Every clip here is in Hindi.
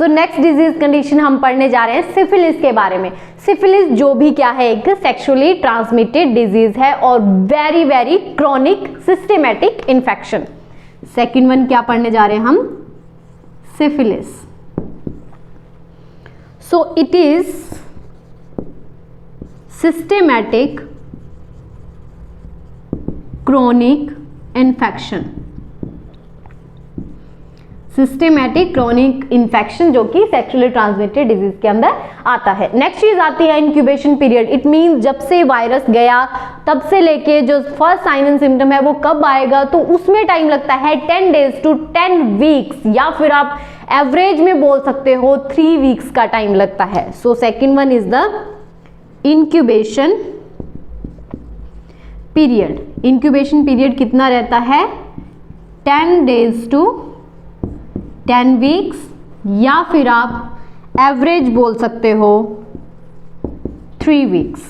सो नेक्स्ट डिजीज कंडीशन हम पढ़ने जा रहे हैं सिफिलिस के बारे में। सिफिलिस जो भी क्या है, एक सेक्सुअली ट्रांसमिटेड डिजीज है और very very chronic systematic infection. Second one क्या पढ़ने जा रहे हैं हम, syphilis. So it is systematic chronic infection, systematic chronic infection जो कि सेक्सुअली ट्रांसमिटेड डिजीज के अंदर आता है। नेक्स्ट चीज आती है इंक्यूबेशन पीरियड। इट मींस जब से वायरस गया तब से लेके जो फर्स्ट साइन एंड सिम्टम है वो कब आएगा, तो उसमें टाइम लगता है 10 days to 10 weeks, या फिर आप एवरेज में बोल सकते हो 3 weeks का टाइम लगता है। So second one is the incubation period. Incubation period कितना रहता है, 10 days to 10 weeks, या फिर आप एवरेज बोल सकते हो 3 weeks।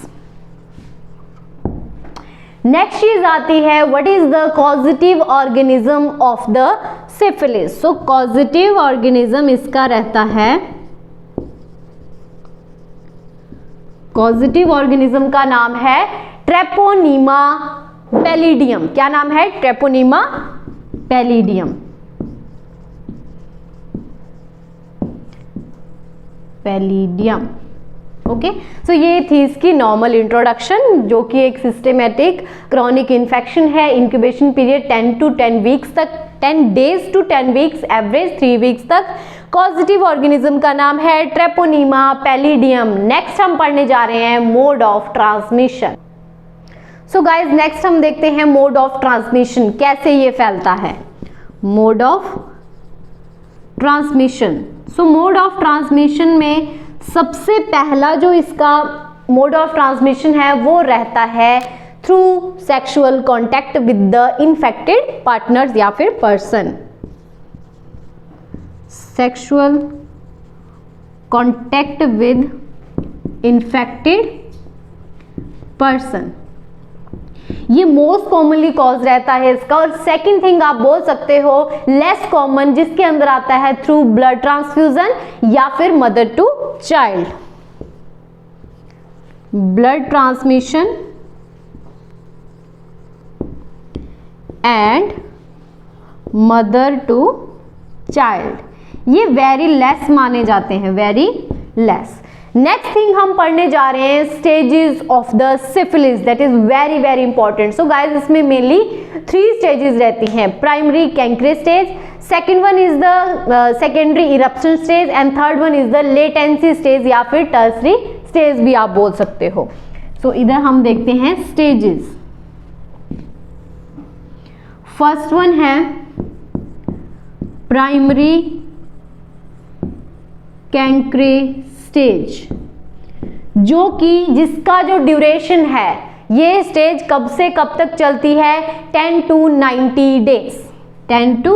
नेक्स्ट चीज आती है what is the causative organism of the syphilis. So causative organism इसका रहता है, कॉजेटिव ऑर्गेनिज्म का नाम है ट्रेपोनीमा पैलिडियम। क्या नाम है, ट्रेपोनीमा पैलिडियम। पैलिडियम। ओके, सो ये थी इसकी नॉर्मल इंट्रोडक्शन, जो कि एक सिस्टेमेटिक क्रॉनिक इन्फेक्शन है। इंक्यूबेशन पीरियड 10 to 10 weeks तक, 10 days to 10 weeks, average 3 weeks तक। कॉजेटिव ऑर्गेनिज्म का नाम है ट्रेपोनीमा पैलिडियम। नेक्स्ट हम पढ़ने जा रहे हैं mode of transmission. So guys next हम देखते हैं मोड ऑफ ट्रांसमिशन, कैसे ये फैलता है। Mode of transmission. So mode of transmission में सबसे पहला जो इसका मोड ऑफ ट्रांसमिशन है वो रहता है through sexual contact with the infected partners या फिर person. Sexual contact with infected person, ये मोस्ट कॉमनली कॉज रहता है इसका। और सेकंड थिंग आप बोल सकते हो लेस कॉमन, जिसके अंदर आता है थ्रू ब्लड ट्रांसफ्यूजन या फिर mother to child. Blood transmission and mother to child, ये वेरी लेस माने जाते हैं, वेरी लेस। नेक्स्ट थिंग हम पढ़ने जा रहे हैं stages of the syphilis, that is very very important. So guys इसमें मेनली 3 स्टेजेस रहती हैं। Primary chancre stage, second one is the secondary eruption stage and third one is the latency stage या फिर टर्सरी स्टेज भी आप बोल सकते हो। सो इधर हम देखते हैं स्टेजेस। फर्स्ट वन है प्राइमरी कैंक्रे स्टेज, जो कि जिसका जो ड्यूरेशन है, ये स्टेज कब से कब तक चलती है, 10 to 90 days, 10 to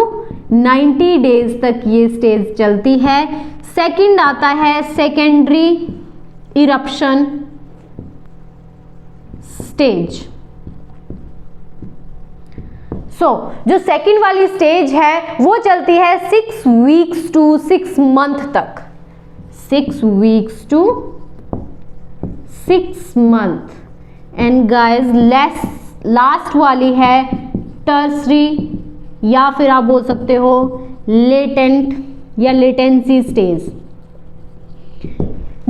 90 days तक ये स्टेज चलती है। सेकंड आता है सेकेंडरी इरप्शन स्टेज। जो सेकंड वाली स्टेज है वो चलती है 6 weeks to 6 months तक, 6 weeks to 6 months। And guys last वाली है टर्सरी या फिर आप बोल सकते हो लेटेंट या लेटेंसी स्टेज,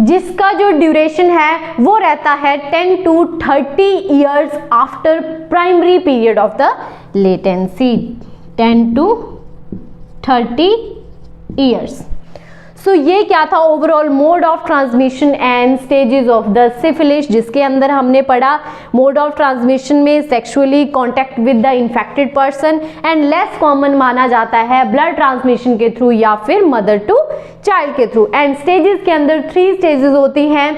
जिसका जो ड्यूरेशन है वो रहता है 10 to 30 years after primary period of the latency, 10 to 30 years। सो ये क्या था overall mode of transmission and stages of the syphilis, जिसके अंदर हमने पढ़ा मोड ऑफ ट्रांसमिशन में sexually contact with the infected person and less common माना जाता है ब्लड ट्रांसमिशन के थ्रू या फिर मदर टू चाइल्ड के थ्रू। एंड स्टेजेस के अंदर 3 स्टेजेस होती हैं,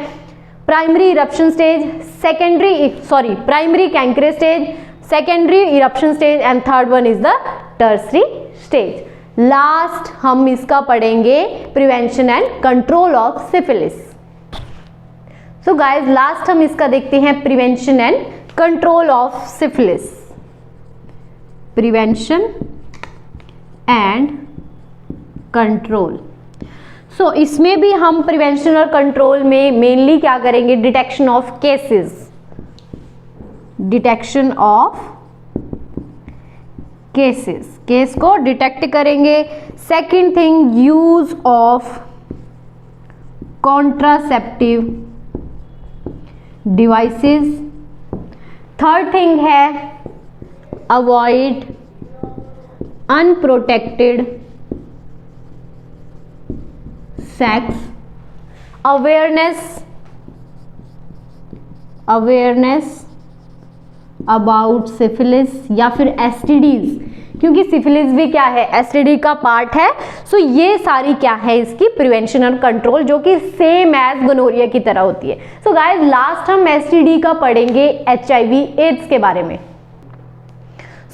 primary eruption stage, primary chancre stage, secondary eruption stage and third one is the tertiary stage. Last हम इसका पढ़ेंगे prevention and control of syphilis. So guys last हम इसका देखते हैं prevention and control of syphilis. Prevention and control. So इसमें भी हम प्रिवेंशन और कंट्रोल में मेनली क्या करेंगे, detection of cases, detection of cases, case को डिटेक्ट करेंगे। Second thing, use of contraceptive devices. Third thing है avoid unprotected sex. Awareness about syphilis या फिर एसटीडीज, क्योंकि सिफिलिस भी क्या है, एसटीडी का पार्ट है। सो ये सारी क्या है इसकी प्रिवेंशन और कंट्रोल, जो कि सेम एज गोनोरिया की तरह होती है। सो गाइस लास्ट हम एसटीडी का पढ़ेंगे एचआईवी एड्स के बारे में।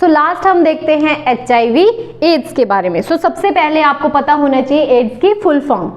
सो लास्ट हम देखते हैं एचआईवी एड्स के बारे में। सो सबसे पहले आपको पता होना चाहिए एड्स की फुल फॉर्म।